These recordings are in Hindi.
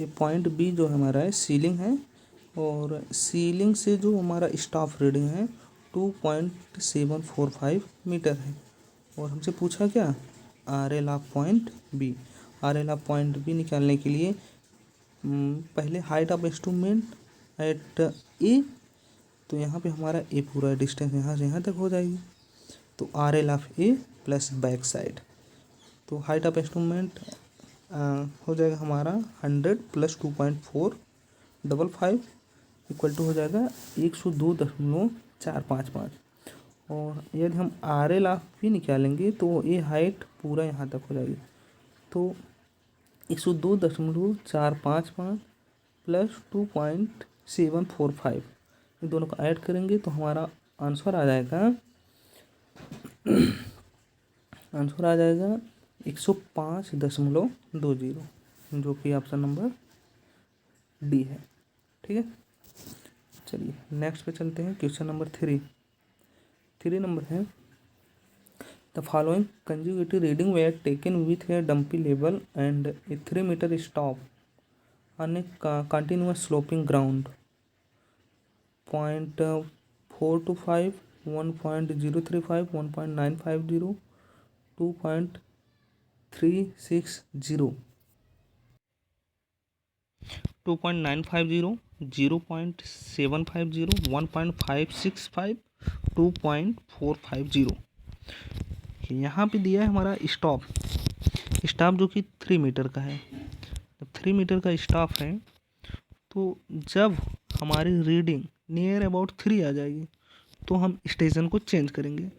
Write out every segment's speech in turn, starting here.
ये पॉइंट बी जो हमारा है सीलिंग है, और सीलिंग से जो हमारा स्टाफ रीडिंग है 2.745 मीटर है। और हमसे पूछा क्या, R L of point B. R L of point B निकालने के लिए पहले height of instrument at A, तो यहाँ पे हमारा ए पूरा डिस्टेंस यहाँ से यहाँ तक हो जाएगी, तो are L of A plus back side, तो हाइट ऑफ इंस्ट्रूमेंट हो जाएगा हमारा 100 प्लस 2.455 इक्वल टू हो जाएगा 102.455। और यदि हम आर एल ऑफ भी निकालेंगे तो ये हाइट पूरा यहाँ तक हो जाएगी, तो 102.455 प्लस 2.745, इन दोनों को ऐड करेंगे तो हमारा आंसर आ जाएगा 105.20, जो कि ऑप्शन नंबर डी है। ठीक है, चलिए नेक्स्ट पे चलते हैं। क्वेश्चन नंबर 3 नंबर है, the following consecutive reading were taken with a dumpy level and a 3 metre staff on a continuous sloping ground, 0.425, 1.035, 1.950, 2.360, 2.950, 0.750, 1.565, 2.450। यहाँ पे दिया है हमारा स्टॉप जो कि 3 मीटर का है। जब 3 मीटर का स्टॉप है तो जब हमारी रीडिंग नियर अबाउट 3 आ जाएगी तो हम स्टेशन को चेंज करेंगे,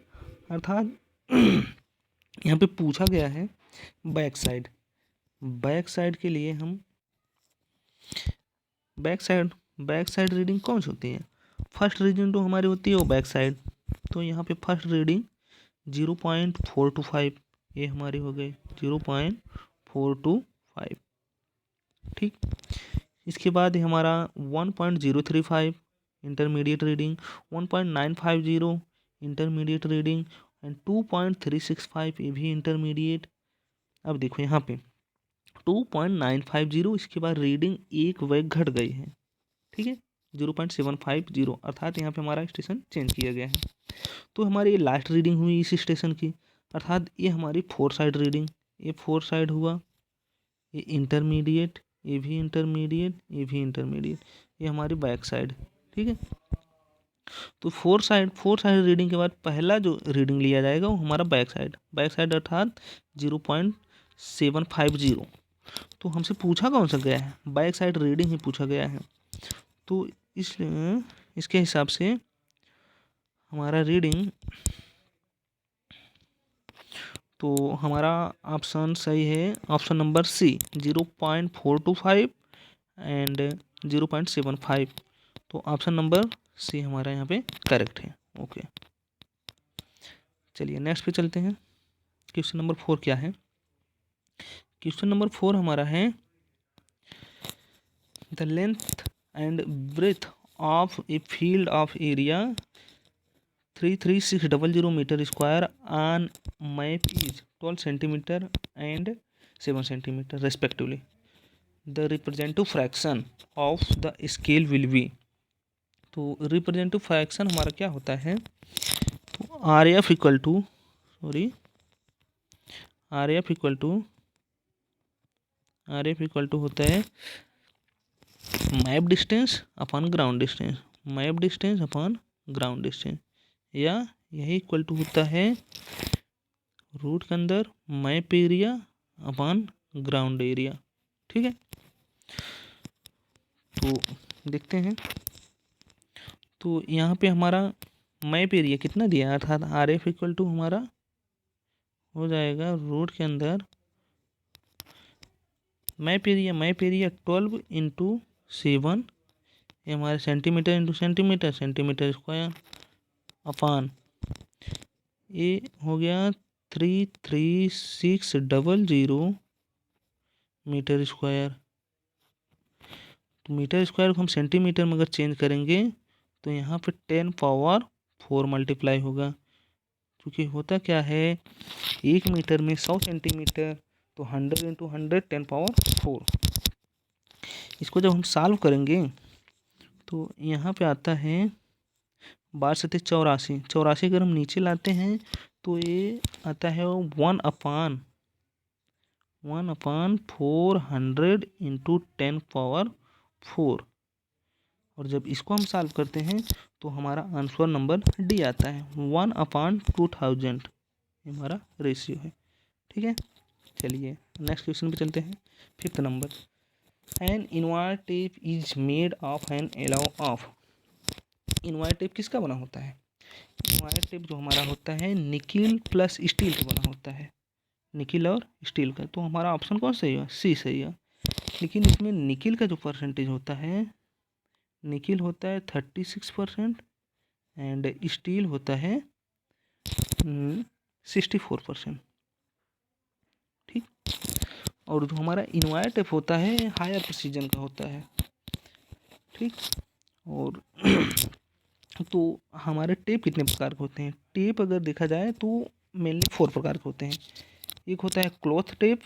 अर्थात यहाँ पे पूछा गया है बैक साइड के लिए हम बैक साइड रीडिंग कौन सी होती है, फर्स्ट रीडिंग तो हमारी होती है वो बैक साइड, तो यहाँ पे फर्स्ट रीडिंग 0.425, ये हमारी हो गई 0.425। ठीक, इसके बाद हमारा 1.035 intermediate reading, 1.950 intermediate reading and 2.365 ये भी इंटरमीडिएट। अब देखो यहाँ पे 2.950, इसके बाद रीडिंग एक वैग घट गई है, ठीक है 0.750, अर्थात यहाँ पे हमारा स्टेशन चेंज किया गया है। तो हमारी ये लास्ट रीडिंग हुई इस स्टेशन की, अर्थात ये हमारी 4 साइड रीडिंग, ये 4 साइड हुआ, ये इंटरमीडिएट, ये भी इंटरमीडिएट, ये भी इंटरमीडिएट, ये हमारी बैक साइड। ठीक है, तो 4 साइड रीडिंग के बाद पहला जो रीडिंग लिया जाएगा वो हमारा बैक साइड अर्थात 0.750। तो हमसे पूछा कौन सा गया है, बैक साइड रीडिंग ही पूछा गया है, तो इसके हिसाब से हमारा रीडिंग, तो हमारा ऑप्शन सही है, ऑप्शन नंबर सी 0.425 एंड 0.75, तो ऑप्शन नंबर सी हमारा यहाँ पे करेक्ट है। ओके, चलिए नेक्स्ट पे चलते हैं। क्वेश्चन नंबर 4 क्या है, क्वेश्चन नंबर 4 हमारा है, the length and breadth of a field of area 33600 metre square on map is 12 centimetre and 7 centimetre respectively, the representative fraction of the scale will be. तो रिप्रेजेंटिव फ्रैक्शन हमारा क्या होता है, तो आर एफ इक्वल टू होता है map distance upon ground distance, या यही इक्वल टू होता है रूट के अंदर map area upon ground area. ठीक है, तो देखते हैं, तो यहाँ पे हमारा मैप एरिया कितना दिया है, अर्थात आर एफ इक्वल टू हमारा हो जाएगा रूट के अंदर मैप एरिया 12 इंटू 7, ये हमारे centimetre into centimetre square upon ये हो गया 33600 मीटर स्क्वायर। तो मीटर स्क्वायर को हम सेंटीमीटर में अगर चेंज करेंगे तो यहाँ पे 10 पावर 4 मल्टीप्लाई होगा, क्योंकि होता क्या है 1 मीटर में 100 सेंटीमीटर, तो 100 इंटू 100 10 पावर 4। इसको जब हम सॉल्व करेंगे तो यहाँ पे आता है 12×7 = 84। अगर हम नीचे लाते हैं तो ये आता है 1/400 × 10⁴ और जब इसको हम सॉल्व करते हैं तो हमारा आंसर नंबर डी आता है 1/2000। ये हमारा रेशियो है। ठीक है, चलिए नेक्स्ट क्वेश्चन पे चलते हैं। 5th number, an invar tape is made of an alloy of. Invar tape किसका बना होता है? इनवायर टेप जो हमारा होता है निकिल प्लस स्टील का बना होता है, निकिल और स्टील का। तो हमारा ऑप्शन कौन सही है? सी सही है। लेकिन इसमें निकिल का जो परसेंटेज होता है, निकिल होता है 36% एंड स्टील होता है 64%। ठीक, और जो हमारा इनवायर टेप होता है हायर प्रिसीजन का होता है। ठीक, और तो हमारे टेप कितने प्रकार के होते हैं? टेप अगर देखा जाए तो मेनली 4 प्रकार के होते हैं। एक होता है क्लॉथ टेप,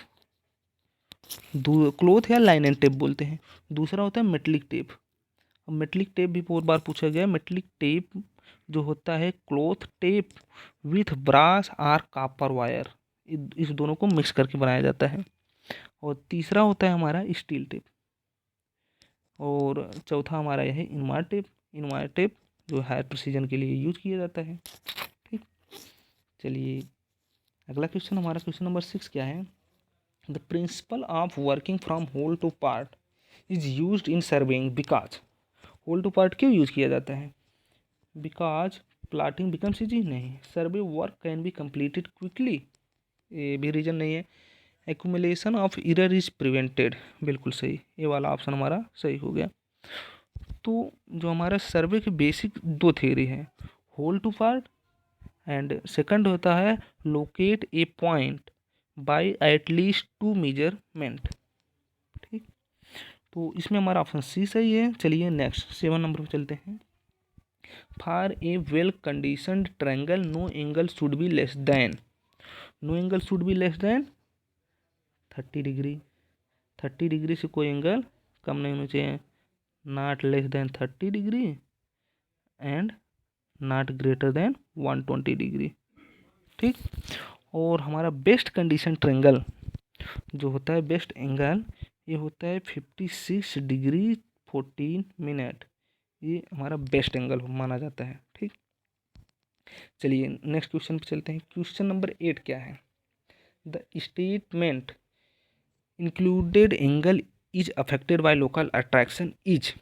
क्लॉथ या लाइनन टेप बोलते हैं। दूसरा होता है मेटलिक टेप। अब मेटलिक टेप भी बहुत बार पूछा गया है। मेटलिक टेप जो होता है cloth tape with brass or copper wire, इस दोनों को मिक्स करके बनाया जाता है। और तीसरा होता है हमारा स्टील टेप। और चौथा हमारा यह है इनवायर टेप। इनवायर टेप जो हायर प्रिसीजन के लिए यूज किया जाता है। ठीक, चलिए अगला क्वेश्चन, हमारा क्वेश्चन नंबर 6 क्या है? The principle of working from whole to part is used in surveying because. Whole to part क्यों यूज किया जाता है? बिकॉज प्लॉटिंग बिकम्स इजी, नहीं। Survey work can be completed quickly, ये भी रीजन नहीं है। Accumulation of error is prevented, बिल्कुल सही, ये वाला ऑप्शन हमारा सही हो गया। तो जो हमारा सर्वे की बेसिक 2 थ्योरी है, whole to part and second होता है locate a point by at least 2 measurement. ठीक, तो इसमें हमारा ऑप्शन सी सही है। चलिए नेक्स्ट 7 नंबर पर चलते हैं। For a well conditioned triangle no angle should be less than, no angle should be less than 30 degree. 30 degree से कोई एंगल कम नहीं होना चाहिए, not less than 30 degree and not greater than 120 degree. ठीक, और हमारा बेस्ट कंडीशन ट्रायंगल जो होता है, बेस्ट एंगल, ये होता है 56 डिग्री 14 मिनट। ये हमारा बेस्ट एंगल माना जाता है। ठीक, चलिए नेक्स्ट क्वेश्चन पे चलते हैं। क्वेश्चन नंबर 8 क्या है? The statement included angle is affected by local attraction is.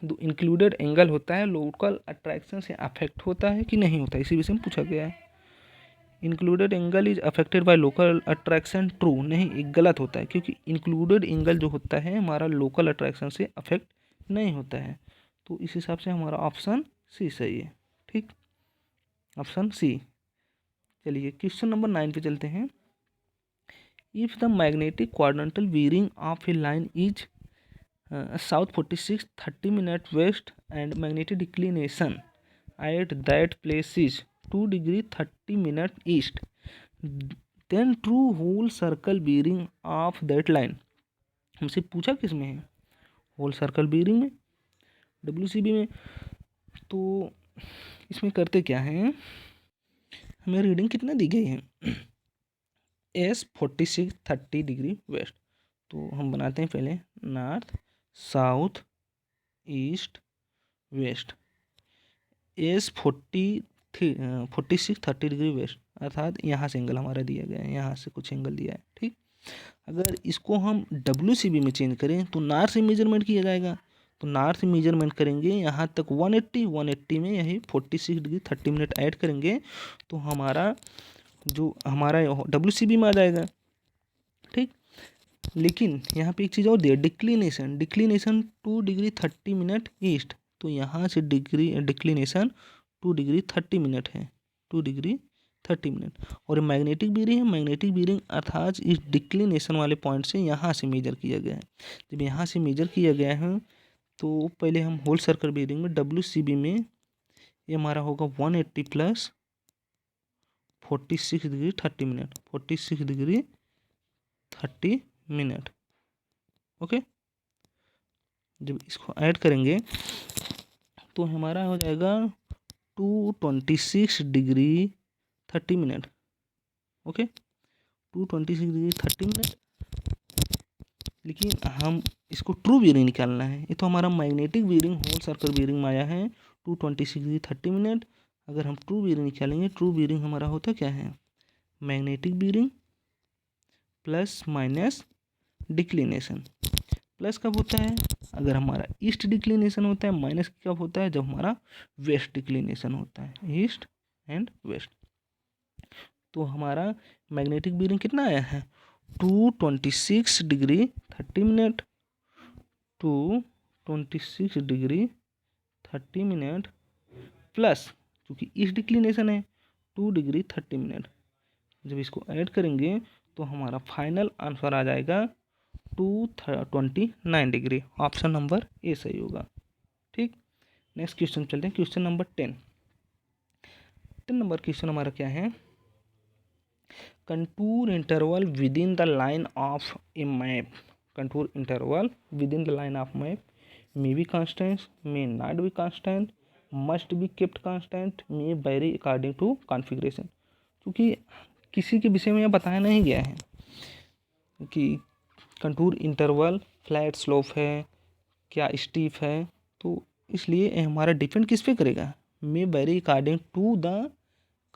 तो इंक्लूडेड एंगल होता है लोकल अट्रैक्शन से अफेक्ट होता है कि नहीं होता है, इसी विषय में पूछा गया है। Included angle is affected by local attraction, true नहीं, एक गलत होता है, क्योंकि इंक्लूडेड एंगल जो होता है हमारा लोकल अट्रैक्शन से अफेक्ट नहीं होता है। तो इस हिसाब से हमारा ऑप्शन सी सही है। ठीक, ऑप्शन सी। चलिए क्वेश्चन नंबर 9 पे चलते हैं। If the magnetic quadrantal bearing of a line is south 46 30 minute west and magnetic declination at that place is 2 degree 30 minute east, then true whole circle bearing of that line. हमसे पूछा किस में है? होल सर्कल बीयरिंग में, WCB में। तो इसमें करते क्या है, हमें रीडिंग कितना दी गई है? S46 30 degree west. तो हम बनाते हैं पहले north south east west. S46 30 degree west, अर्थात यहाँ से एंगल हमारा दिया गया है, यहाँ से कुछ एंगल दिया है। ठीक, अगर इसको हम WCB में चेंज करें तो नॉर्थ से मेजरमेंट किया जाएगा। तो नॉर्थ से मेजरमेंट करेंगे यहाँ तक 180 में यही 46 डिग्री 30 मिनट ऐड करेंगे तो हमारा जो हमारा WCB में आ जाएगा। ठीक, लेकिन यहाँ पे एक चीज़ और दिया, declination. Declination 2 degree 30 minute east, तो यहाँ से डिक्लिनेशन 2 डिग्री 30 मिनट है, 2 डिग्री 30 मिनट। और मैग्नेटिक बीयरिंग है, मैग्नेटिक बीयरिंग अर्थात इस डिक्लिनेशन वाले पॉइंट से यहाँ से मेजर किया गया है। जब यहाँ से मेजर किया गया है तो पहले हम होल सर्कल बीयरिंग में WCB में ये हमारा होगा 180 plus 46 degree 30 minute, 46 degree 30 minute. Okay, जब इसको ऐड करेंगे तो हमारा हो जाएगा 226 degree 30 minute. Okay, 226 degree 30 minute. लेकिन हम इसको ट्रू बीयरिंग निकालना है। ये तो हमारा magnetic bearing whole circle bearing में आया है 226 डिग्री 30 मिनट। अगर हम ट्रू बीयरिंग निकालेंगे, ट्रू बीयरिंग हमारा होता क्या है, magnetic bearing plus minus declination. Plus कब होता है, अगर हमारा ईस्ट डिक्लिनेशन होता है। माइनस कब होता है, जब हमारा वेस्ट डिक्लिनेशन होता है, ईस्ट एंड वेस्ट। तो हमारा मैग्नेटिक बीयरिंग कितना आया है, 226 degree 30 minute, 226 degree 30 minute plus, क्योंकि ईस्ट डिक्लिनेशन है, 2 डिग्री 30 मिनट। जब इसको ऐड करेंगे तो हमारा फाइनल आंसर आ जाएगा 229 डिग्री। ऑप्शन नंबर ए सही होगा। ठीक, नेक्स्ट क्वेश्चन चलते हैं, क्वेश्चन नंबर 10 नंबर क्वेश्चन हमारा क्या है, contour interval within the line of a map. Contour interval within the line of map may be constant, may not be constant, must be kept constant, may vary according to configuration. क्योंकि किसी के विषय में यह बताया नहीं गया है कि कंटूर इंटरवल फ्लैट स्लोप है क्या स्टीप है, तो इसलिए ये हमारा डिपेंड किस पे करेगा, may vary according to the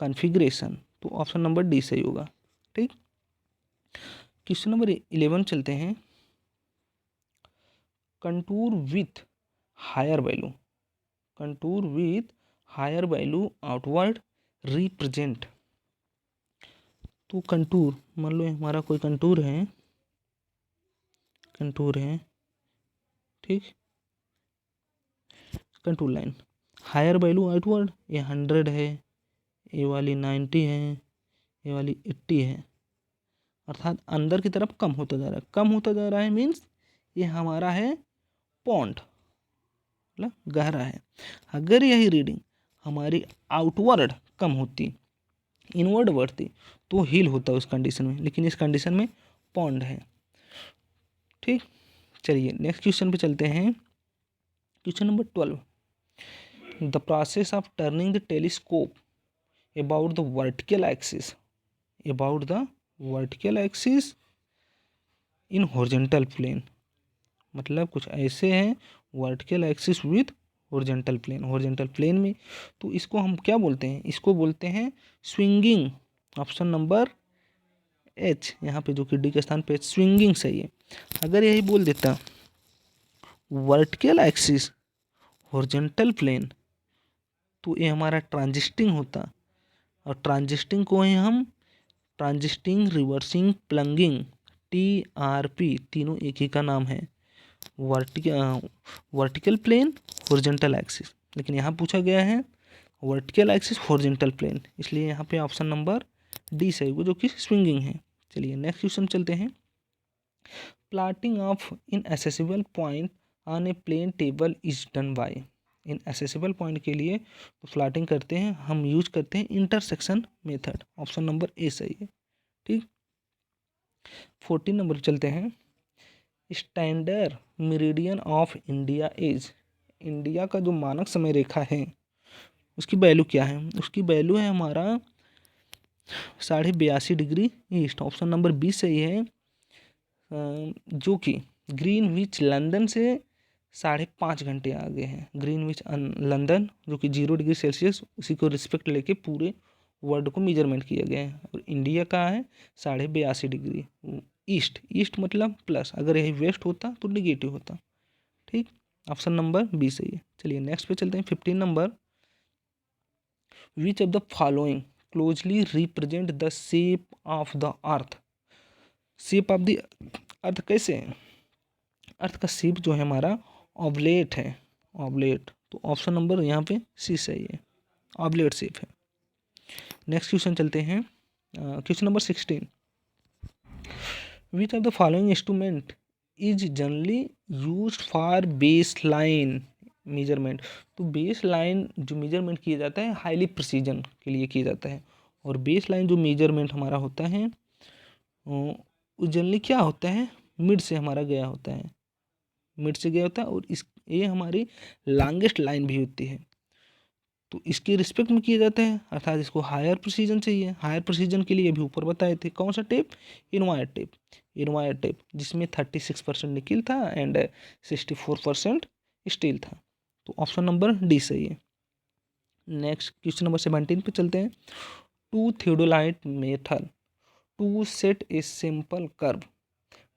configuration. तो ऑप्शन नंबर डी सही होगा। ठीक, क्वेश्चन नंबर 11 चलते हैं, contour with higher value, contour with higher value outward represent. तो कंटूर, मान लो हमारा कोई कंटूर है, कंटूर है, ठीक, contour line higher value outward, ये 100 है, ये वाली 90 है, ये वाली 80 है, अर्थात अंदर की तरफ कम होता जा रहा है। कम होता जा रहा है मीन्स ये हमारा है पॉन्ड, मतलब गहरा है। अगर यही रीडिंग हमारी आउटवर्ड कम होती, इनवर्ड बढ़ती, तो हिल होता उस कंडीशन में, लेकिन इस कंडीशन में पॉन्ड है। ठीक, चलिए नेक्स्ट क्वेश्चन पे चलते हैं, question number 12, the process of turning the telescope about the vertical axis, about the vertical axis in horizontal plane. मतलब कुछ ऐसे हैं vertical axis with horizontal plane, horizontal plane में, तो इसको हम क्या बोलते हैं, इसको बोलते हैं स्विंगिंग। ऑप्शन नंबर एच, यहाँ पे जो कि डी के स्थान पे स्विंगिंग सही है। अगर यही बोल देता वर्टिकल एक्सिस हॉरिजॉन्टल प्लेन, तो ये हमारा ट्रांजिस्टिंग होता, और ट्रांजिस्टिंग को ही हम ट्रांजिस्टिंग रिवर्सिंग प्लंगिंग TRP, तीनों एक ही का नाम है, वर्टिकल प्लेन हॉरिजॉन्टल एक्सिस। लेकिन यहाँ पूछा गया है वर्टिकल एक्सिस हॉरिजॉन्टल प्लेन, इसलिए यहाँ पे ऑप्शन नंबर डी सही होगा, जो कि स्विंगिंग है। चलिए नेक्स्ट क्वेश्चन चलते हैं, plotting of inaccessible point on a plane table is done by. Inaccessible point के लिए तो प्लॉटिंग करते हैं, हम यूज करते हैं intersection method. Option number A सही है। ठीक, 14 नंबर चलते हैं, standard meridian of India is. India का जो मानक समय रेखा है उसकी वैल्यू क्या है, उसकी वैल्यू है हमारा 82.5 degree east. Option number B सही है, जो कि ग्रीनविच लंदन से 5.5 घंटे आगे हैं। ग्रीनविच लंदन जो कि 0 डिग्री सेल्सियस, उसी को रिस्पेक्ट लेके पूरे वर्ल्ड को मेजरमेंट किया गया है। और इंडिया का है 82.5 डिग्री ईस्ट। ईस्ट मतलब प्लस, अगर यही वेस्ट होता तो निगेटिव होता। ठीक, ऑप्शन नंबर बी सही है। चलिए नेक्स्ट पे चलते हैं, 15 number, which of the following closely represent the shape of the earth. Shape of the earth कैसे है, अर्थ का शेप जो है हमारा ऑब्लेट है, ऑब्लेट। तो ऑप्शन नंबर यहाँ पे सी सही है, ऑब्लेट शेप है। नेक्स्ट क्वेश्चन चलते हैं, question number 16, which of the following instrument is generally used for base line measurement. तो बेस लाइन जो मेजरमेंट किया जाता है हाईली प्रिसीजन के लिए किया जाता है, और बेस लाइन जो मेजरमेंट हमारा होता है वो जनरली क्या होता है, मिड से हमारा गया होता है, मिड से गया होता है, और ये हमारी लॉन्गेस्ट लाइन भी होती है, तो इसके रिस्पेक्ट में किए जाते हैं, अर्थात इसको हायर प्रिसीजन चाहिए। हायर प्रिसीजन के लिए अभी ऊपर बताए थे कौन सा tape, entire tape. Entire tape जिसमें 36% निकिल था एंड 64% स्टील था। तो ऑप्शन नंबर डी सही है। नेक्स्ट क्वेश्चन नंबर 17 पे चलते हैं। Two theodolite method to set a simple curve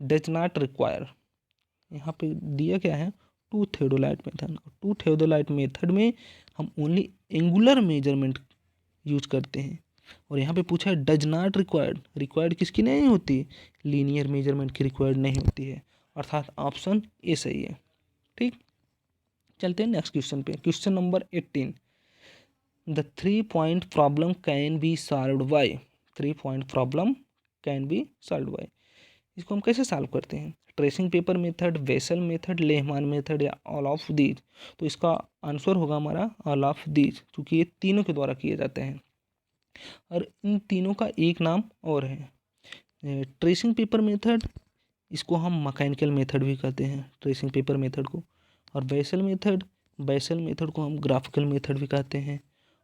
does not require, यहाँ पे दिया क्या है, two theodolite method. Two theodolite method में हम ओनली एंगुलर मेजरमेंट यूज करते हैं, और यहाँ पे पूछा है डज नॉट रिक्वायर्ड, रिक्वायर्ड किसकी नहीं होती, लीनियर मेजरमेंट की रिक्वायर्ड नहीं होती है, अर्थात ऑप्शन ए सही है। ठीक, चलते हैं नेक्स्ट क्वेश्चन पे। Question number 18, the 3 point problem can be solved by, 3 point problem can be solved by, इसको हम कैसे सॉल्व करते हैं, tracing paper method, Bessel method, Lehmann method, या ऑल ऑफ दीज। तो इसका आंसर होगा हमारा ऑल ऑफ दीज, क्योंकि ये तीनों के द्वारा किए जाते हैं, और इन तीनों का एक नाम और है ट्रेसिंग पेपर मेथड, इसको हम मैकेनिकल मेथड भी कहते हैं ट्रेसिंग पेपर मेथड को, और वेसल मेथड को हम ग्राफिकल मेथड भी कहते हैं,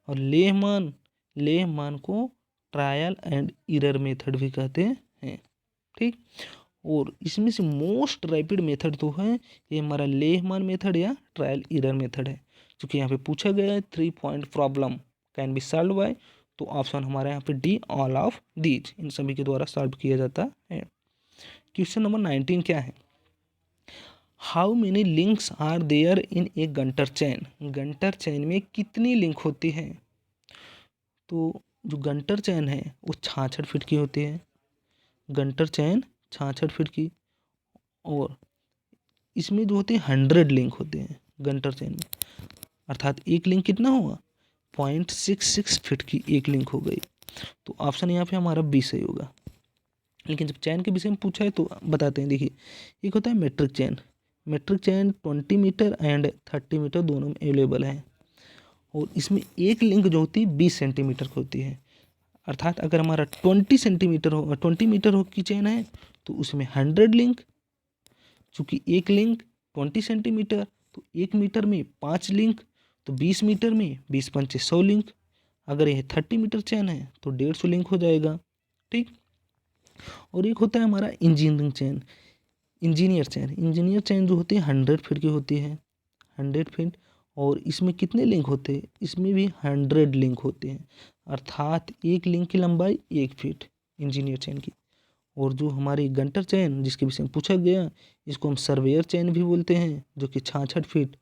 और लेहमान को ट्रायल एंड एरर मेथड भी कहते हैं। ठीक, और इसमें से मोस्ट रैपिड मेथड तो है ये हमारा लेहमान मेथड या ट्रायल एरर मेथड है, क्योंकि यहाँ पे पूछा गया है 3 point problem can B solve by, तो ऑप्शन हमारा यहाँ पे डी ऑल ऑफ दीज, इन सभी के द्वारा सॉल्व किया जाता है। क्वेश्चन नंबर 19 क्या है, how many links are there in a Gunter chain, Gunter chain में कितनी लिंक होती है। तो जो गंटर चैन है वो 66 फीट की होती है, गंटर चैन 66 फीट की, और इसमें जो होते हैं 100 लिंक होते हैं गंटर चैन में, अर्थात एक लिंक कितना होगा, 0.66 फीट की एक लिंक हो गई, तो ऑप्शन यहाँ पे हमारा बी सही होगा। लेकिन जब चैन के विषय में पूछा है तो बताते हैं, देखिए एक होता है metric chain, metric chain 20 metre and 30 metre दोनों में अवेलेबल है, और इसमें एक लिंक जो होती है 20 सेंटीमीटर की होती है, अर्थात अगर हमारा 20 मीटर हो की चैन है तो उसमें 100 लिंक, चूँकि एक लिंक 20 सेंटीमीटर तो 1 मीटर में 5 लिंक, तो 20 मीटर में 20 पंचे 100 लिंक, अगर यह 30 मीटर चैन है तो 150 लिंक हो जाएगा। ठीक, और एक होता है हमारा इंजीनियर चैन जो होती है 100 फीट की होती है, 100 फीट, और इसमें कितने लिंक होते हैं, इसमें भी 100 लिंक होते हैं, अर्थात एक लिंक की लंबाई 1 फीट इंजीनियर चैन की। और जो हमारी गंटर चैन जिसके विषय में पूछा गया, इसको हम सर्वेयर चैन भी बोलते हैं, जो कि 66 फीट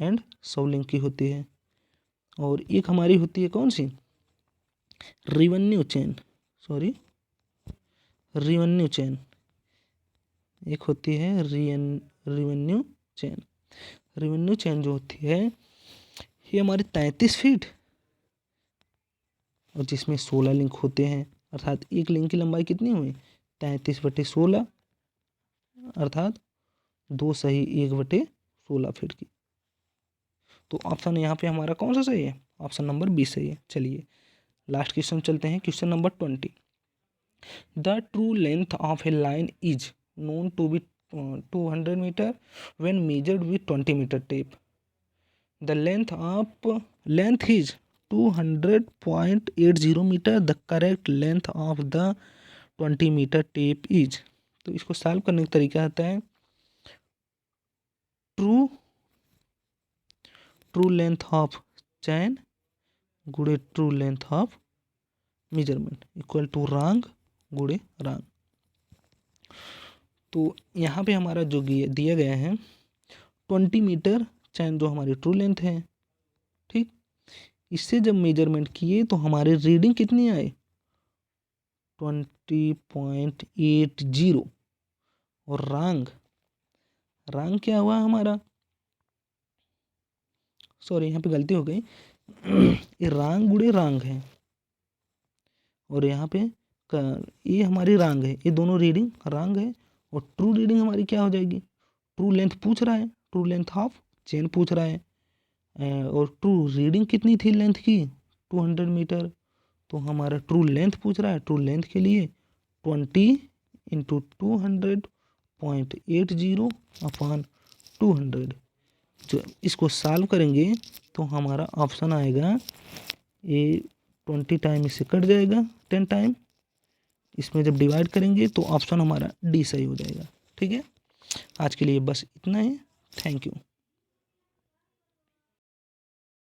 एंड 100 लिंक की होती है। और एक हमारी होती है कौन सी, रिवेन्यू चैन, एक होती है रिवेन्यू चैन जो होती है ये हमारी 33 फीट, और जिसमें 16 लिंक होते हैं, अर्थात एक लिंक की लंबाई कितनी हुई 33/16, अर्थात 2 सही 1/16 फीट की। तो ऑप्शन यहाँ पे हमारा कौन सा सही है, ऑप्शन नंबर बी सही है। चलिए लास्ट क्वेश्चन चलते हैं, question number 20, the true length of a line is known to be 200 metre when measured with 20 metre tape, the length is 200.80 metre, the correct length of the 20 metre tape is. तो इसको सॉल्व करने का तरीका आता है ट्रू लेंथ ऑफ चैन गुणे true length of measurement equal to wrong गुणे रांग। तो यहाँ पे हमारा जो दिया गया है 20 मीटर चैन जो हमारी ट्रू लेंथ है, ठीक, इससे जब मेजरमेंट किए तो हमारी रीडिंग कितनी आए 20.80, और रांग क्या हुआ हमारा, सॉरी यहाँ पे गलती हो गई, ये रांग गुणे रांग है, और यहाँ पे ये हमारी रांग है, ये दोनों रीडिंग रांग है, और ट्रू रीडिंग हमारी क्या हो जाएगी, ट्रू लेंथ पूछ रहा है, ट्रू लेंथ ऑफ चेन पूछ रहा है, और ट्रू रीडिंग कितनी थी लेंथ की 200 मीटर, तो हमारा ट्रू लेंथ पूछ रहा है, ट्रू लेंथ के लिए 20 × 200.80 अपॉन 200। जो इसको सॉल्व करेंगे तो हमारा ऑप्शन आएगा ए 20 टाइम इससे कट जाएगा 10 टाइम, इसमें जब डिवाइड करेंगे तो ऑप्शन हमारा डी सही हो जाएगा। ठीक है, आज के लिए बस इतना ही। Thank you.